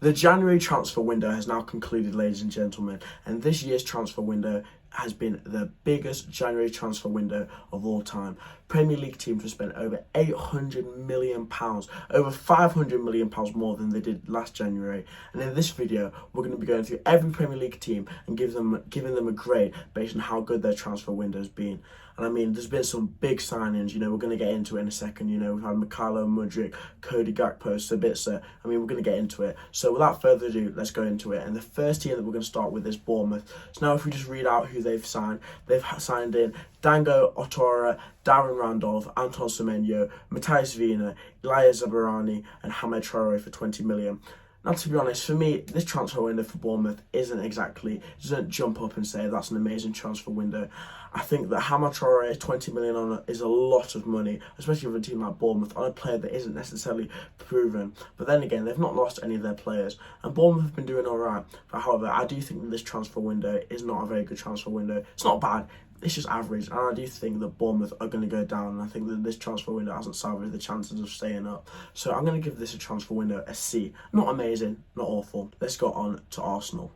The January transfer window has now concluded, ladies and gentlemen, and this year's transfer window has been the biggest January transfer window of all time. Premier League teams have spent over £800 million, over £500 million more than they did last January. And in this video, we're going to be going through every Premier League team and giving them a grade based on how good their transfer window has been. And I mean, there's been some big signings, we're going to get into it in a second. We've had Mykhailo Mudryk, Cody Gakpo, Sabitzer. I mean, we're going to get into it. So without further ado, let's go into it. And the first team that we're going to start with is Bournemouth. So now if we just read out who they've signed in Dango Ouattara, Darren Randolph, Anton Semenyo, Matthias Vina, Elias Zabarani, and Hamed Traore for 20 million. Now, to be honest, for me, this transfer window for Bournemouth doesn't jump up and say that's an amazing transfer window. I think that Hamed Traore, 20 million on it, is a lot of money, especially for a team like Bournemouth, on a player that isn't necessarily proven. But then again, they've not lost any of their players, and Bournemouth have been doing all right. But however, I do think that this transfer window is not a very good transfer window. It's not bad. It's just average, and I do think that Bournemouth are going to go down, and I think that this transfer window hasn't salvaged the chances of staying up. So I'm going to give this a transfer window a C. Not amazing, not awful. Let's go on to Arsenal.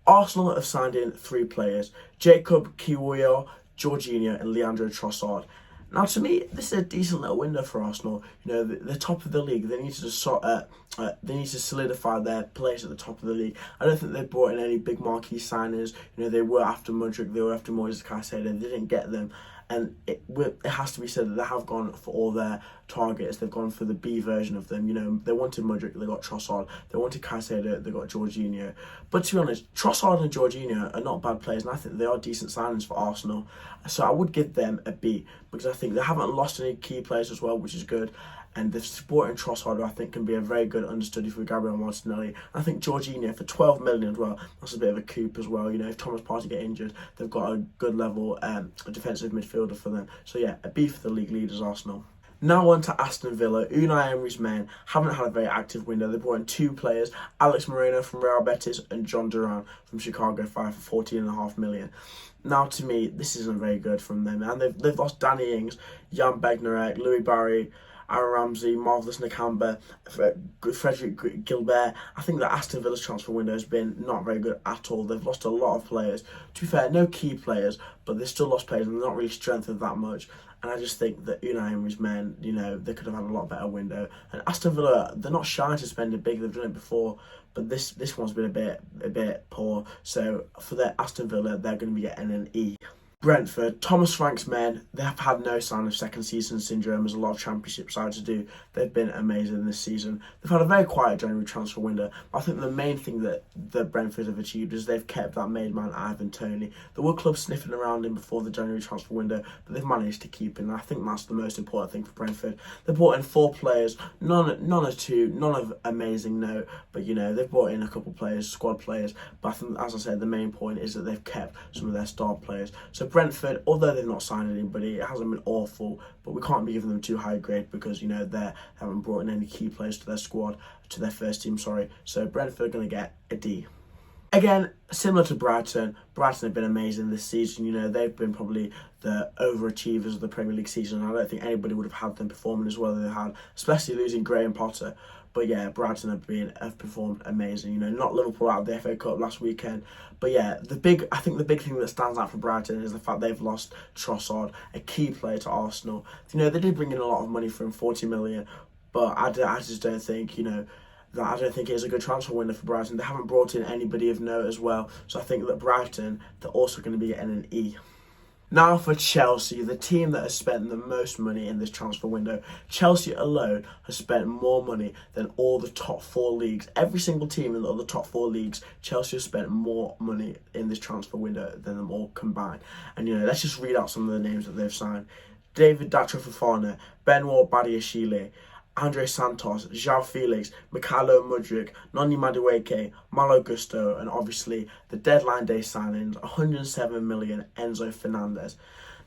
Arsenal have signed in 3 players: Jacob Kiwior, Jorginho, and Leandro Trossard. Now, to me, this is a decent little window for Arsenal. The top of the league. They need to solidify their place at the top of the league. I don't think they brought in any big marquee signings. They were after Mudryk, they were after Moises Caicedo. They didn't get them. And it has to be said that they have gone for all their targets. They've gone for the B version of them. They wanted Mudryk, they got Trossard. They wanted Caicedo, they got Jorginho. But to be honest, Trossard and Jorginho are not bad players, and I think they are decent signings for Arsenal. So I would give them a B, because I think they haven't lost any key players as well, which is good. And the support in Trossard, I think, can be a very good understudy for Gabriel Martinelli. I think Jorginho for 12 million as well, that's a bit of a coup as well. If Thomas Partey get injured, they've got a good level defensive midfielder for them. So yeah, a B for the league leaders, Arsenal. Now on to Aston Villa. Unai Emery's men haven't had a very active window. They brought in 2 players, Alex Moreno from Real Betis and John Duran from Chicago Fire for 14.5 million. Now, to me, this isn't very good from them. And they've lost Danny Ings, Jan Bednarek, Louis Barry, Aaron Ramsey, Marvelous Nakamba, Frederick Gilbert. I think that Aston Villa's transfer window has been not very good at all. They've lost a lot of players. To be fair, no key players, but they've still lost players and they're not really strengthened that much. And I just think that Unai Emery's men, they could have had a lot better window. And Aston Villa, they're not shy to spend it big. They've done it before, but this one's been a bit poor. So for their Aston Villa, they're going to be getting an E. Brentford, Thomas Frank's men, they have had no sign of second season syndrome, as a lot of championship sides do. They've been amazing this season. They've had a very quiet January transfer window, but I think the main thing that Brentford have achieved is they've kept that main man, Ivan Toney. There were clubs sniffing around him before the January transfer window, but they've managed to keep him, and I think that's the most important thing for Brentford. They brought in 4 players, none of amazing note, but they've brought in a couple players, squad players, but I think, as I said, the main point is that they've kept some of their star players. So Brentford, although they've not signed anybody, it hasn't been awful, but we can't be giving them too high a grade because they haven't brought in any key players to their squad, to their first team, sorry. So Brentford are going to get a D. Again, similar to Brighton have been amazing this season. They've been probably the overachievers of the Premier League season. I don't think anybody would have had them performing as well as they had, especially losing Graham Potter. But yeah, Brighton have performed amazing. Not Liverpool out of the FA Cup last weekend. But yeah, I think the big thing that stands out for Brighton is the fact they've lost Trossard, a key player to Arsenal. They did bring in a lot of money for him, 40 million. But I just don't think, I don't think it is a good transfer window for Brighton. They haven't brought in anybody of note as well. So I think that Brighton, they're also going to be getting an E. Now for Chelsea, the team that has spent the most money in this transfer window. Chelsea alone has spent more money than all the top 4 leagues. Every single team in the top 4 leagues, Chelsea has spent more money in this transfer window than them all combined. And let's just read out some of the names that they've signed. David Datro Fofana, Benoit Badiashile, Andre Santos, João Felix, Mykhailo Mudryk, Noni Madueke, Malo Gusto, and obviously the deadline day signings, 107 million, Enzo Fernandez.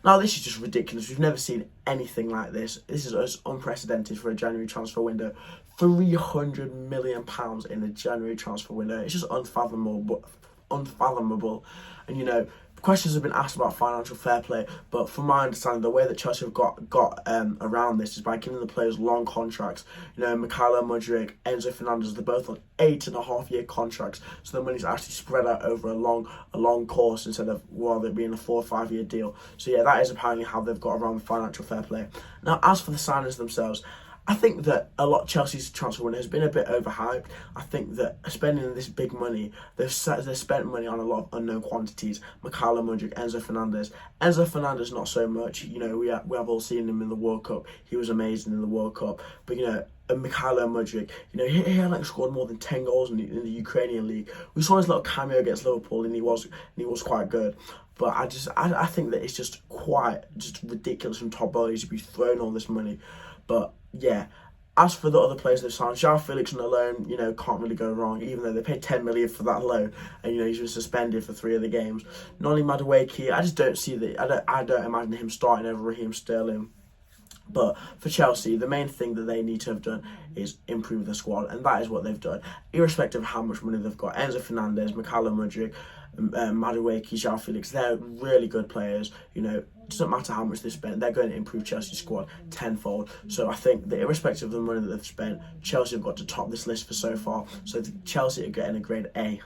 Now, this is just ridiculous. We've never seen anything like this. This is unprecedented for a January transfer window. £300 million in a January transfer window. It's just unfathomable. And questions have been asked about financial fair play, but from my understanding, the way that Chelsea have got around this is by giving the players long contracts. You know, Mykhailo Mudryk, Enzo Fernandez, they're both on 8.5-year contracts, so the money's actually spread out over a long course instead of rather it being a 4 or 5 year deal. So yeah, that is apparently how they've got around financial fair play. Now, as for the signings themselves, I think that a lot of Chelsea's transfer window has been a bit overhyped. I think that spending this big money, they've spent money on a lot of unknown quantities. Mykhailo Mudryk, Enzo Fernandez. Enzo Fernandez, not so much. You know, we have all seen him in the World Cup. He was amazing in the World Cup. But, you know, Mykhailo Mudryk, you know, he hadn't scored more than 10 goals in the Ukrainian league. We saw his little cameo against Liverpool, and he was quite good. But I think that it's just ridiculous from Todd Boehly to be throwing all this money. But yeah, as for the other players they've signed, João Felix on a loan, you know, can't really go wrong, even though they paid 10 million for that loan, and you know he's been suspended for 3 of the games. Noni Madueke, I just don't see that. I don't imagine him starting over Raheem Sterling. But for Chelsea, the main thing that they need to have done is improve the squad, and that is what they've done, irrespective of how much money they've got. Enzo Fernandez, Mykhailo Mudryk, Madueke, João Felix, they're really good players. You know, it doesn't matter how much they spend, they're going to improve Chelsea's squad tenfold. So I think that irrespective of the money that they've spent, Chelsea have got to top this list for so far. So Chelsea are getting a grade A.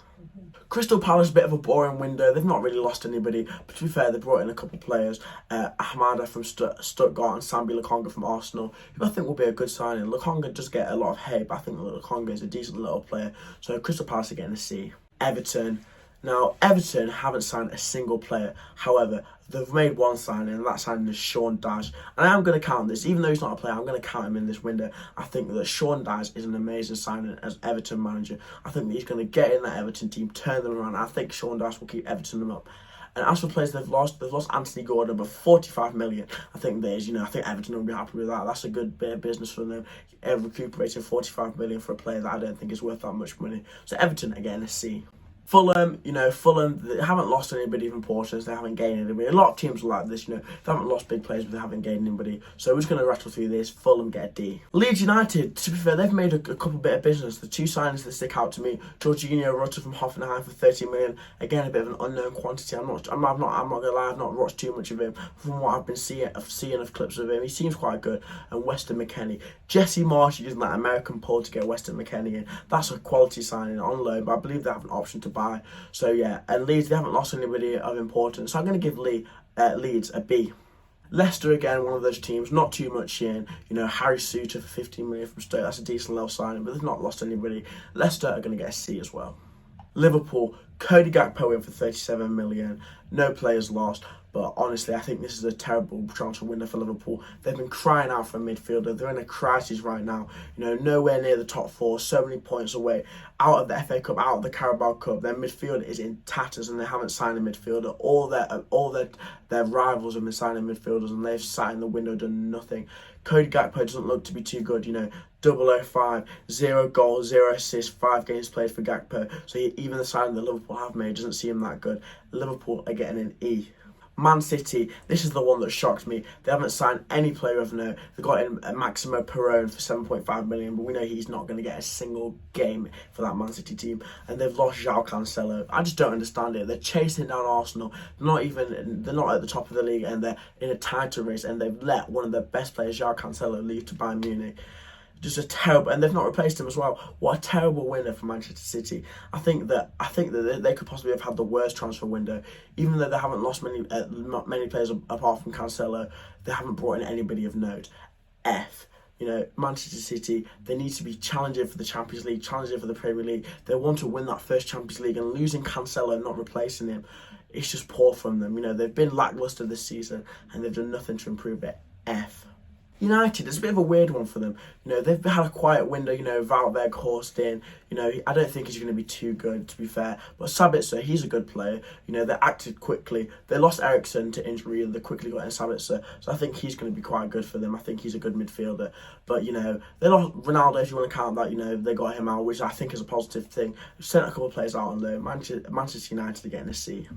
Crystal Palace, a bit of a boring window. They've not really lost anybody, but to be fair, they brought in a couple of players. Ahmada from Stuttgart and Sambi Lokonga from Arsenal, who I think will be a good signing. Lokonga does get a lot of hate, but I think Lokonga is a decent little player. So Crystal Palace are getting a C. Everton. Now, Everton haven't signed a single player. However, they've made one signing, and that signing is Sean Dyche. And I am going to count this. Even though he's not a player, I'm going to count him in this window. I think that Sean Dyche is an amazing signing as Everton manager. I think that he's going to get in that Everton team, turn them around. I think Sean Dyche will keep Everton up. And as for players they've lost Anthony Gordon, but 45 million. I think I think Everton will be happy with that. That's a good bit of business for them. Recuperating 45 million for a player that I don't think is worth that much money. So Everton, again, a C. Fulham, they haven't lost anybody of importance, they haven't gained anybody. A lot of teams are like this, they haven't lost big players, but they haven't gained anybody. So we're just going to rattle through this. Fulham get a D. Leeds United, to be fair, they've made a couple bit of business. The 2 signings that stick out to me, Jorginho Rutter from Hoffenheim for 30 million. Again, a bit of an unknown quantity. I'm not gonna lie, I've not watched too much of him. From what I've been seeing of clips of him, he seems quite good. And Weston McKennie, Jesse Marsch using that American pull to get Weston McKennie in. That's a quality signing on loan, but I believe they have an option to buy. So yeah, and Leeds, they haven't lost anybody of importance. So I'm going to give Leeds a B. Leicester, again, one of those teams, not too much in. Harry Souttar for 15 million from Stoke, that's a decent little signing, but they've not lost anybody. Leicester are going to get a C as well. Liverpool, Cody Gakpo in for 37 million. No players lost. But honestly, I think this is a terrible transfer window for Liverpool. They've been crying out for a midfielder. They're in a crisis right now. Nowhere near the top 4, so many points away. Out of the FA Cup, out of the Carabao Cup. Their midfield is in tatters and they haven't signed a midfielder. All their rivals have been signing midfielders and they've sat in the window, done nothing. Cody Gakpo doesn't look to be too good, 005, 0 goals, 0 assists, 5 games played for Gakpo. So even the signing that Liverpool have made doesn't seem that good. Liverpool are getting an E. Man City, this is the one that shocked me. They haven't signed any player of note. They got in Maximo Perrone for 7.5 million, but we know he's not going to get a single game for that Man City team. And they've lost João Cancelo. I just don't understand it. They're chasing down Arsenal. They're not at the top of the league, and they're in a title race, and they've let one of their best players, João Cancelo, leave to Bayern Munich. Just a terrible, and they've not replaced him as well. What a terrible window for Manchester City. I think that they could possibly have had the worst transfer window, even though they haven't lost many players apart from Cancelo. They haven't brought in anybody of note. F. Manchester City, they need to be challenging for the Champions League, challenging for the Premier League. They want to win that first Champions League, and losing Cancelo and not replacing him, it's just poor from them. They've been lacklustre this season, and they've done nothing to improve it. F. United, it's a bit of a weird one for them. They've had a quiet window. Valverde, Horst in. I don't think he's going to be too good, to be fair. But Sabitzer, he's a good player. They acted quickly. They lost Eriksen to injury and they quickly got in Sabitzer. So I think he's going to be quite good for them. I think he's a good midfielder. But, they lost Ronaldo, if you want to count that. They got him out, which I think is a positive thing. Sent a couple of players out on loan. Manchester United are getting a C.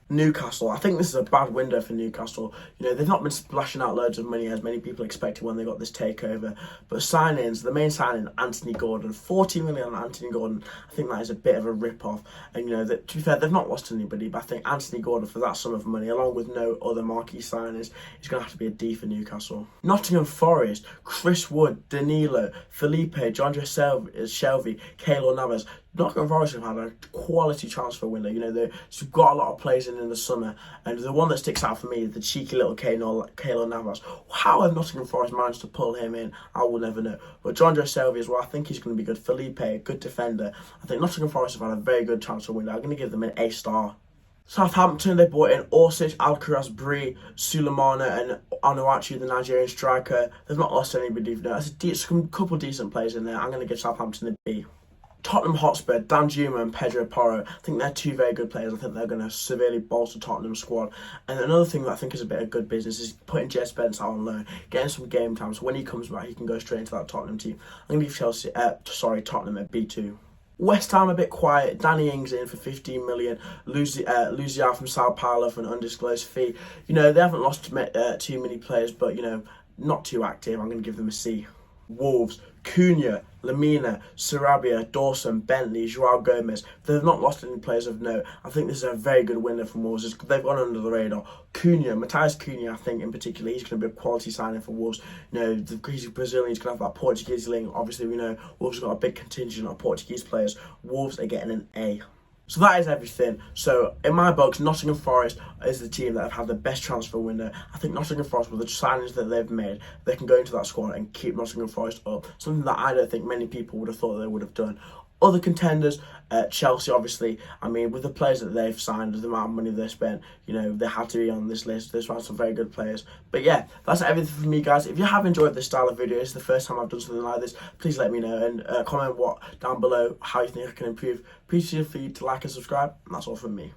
Newcastle. I think this is a bad window for Newcastle. You know, they've not been splashing out loads of money as many people expected when they got this takeover. But signings, the main signing, Anthony Gordon, 40 million on Anthony Gordon. I think that is a bit of a rip-off. And, you know, to be fair, they've not lost anybody, but I think Anthony Gordon, for that sum of money, along with no other marquee signings, is going to have to be a D for Newcastle. Nottingham Forest, Chris Wood, Danilo, Felipe, Jonjo Shelvey, Keylor Navas. Nottingham Forest have had a quality transfer window. You know, they've got a lot of players in the summer, and the one that sticks out for me is the cheeky little Keylor Navas. How have Nottingham Forest managed to pull him in? I will never know. But Jonjo Shelvey as well, I think he's going to be good. Felipe, good defender. I think Nottingham Forest have had a very good transfer window. I'm going to give them an A-star. Southampton, they brought in Orsic, Alcaraz, Bree, Sulemana and Onuachu, the Nigerian striker. They've not lost anybody. There's a couple decent players in there. I'm going to give Southampton a B. Tottenham Hotspur, Danjuma and Pedro Porro. I think they're two very good players. I think they're going to severely bolster Tottenham's squad. And another thing that I think is a bit of good business is putting Jez Spence out on loan, getting some game time. So when he comes back, he can go straight into that Tottenham team. I'm going to give Tottenham at B2. West Ham a bit quiet. Danny Ings in for 15 million. Luzier from Sao Paulo for an undisclosed fee. You know, they haven't lost too many players, but, you know, not too active. I'm going to give them a C. Wolves, Cunha, Lamina, Sarabia, Dawson, Bentley, Joao Gomez. They've not lost any players of note. I think this is a very good winner from Wolves. They've gone under the radar. Matheus Cunha, I think in particular, he's going to be a quality signing for Wolves. You know, he's Brazilian, he's going to have that Portuguese link. Obviously, we know Wolves have got a big contingent of Portuguese players. Wolves are getting an A. So that is everything. So in my books, Nottingham Forest is the team that have had the best transfer window. I think Nottingham Forest, with the signings that they've made, they can go into that squad and keep Nottingham Forest up. Something that I don't think many people would have thought they would have done. Other contenders, Chelsea, obviously. I mean, with the players that they've signed, the amount of money they spent, you know, they had to be on this list. There's some very good players. But yeah, that's everything from me, guys. If you have enjoyed this style of video, it's the first time I've done something like this, please let me know and comment down below how you think I can improve. Please feel free to like and subscribe. And that's all from me.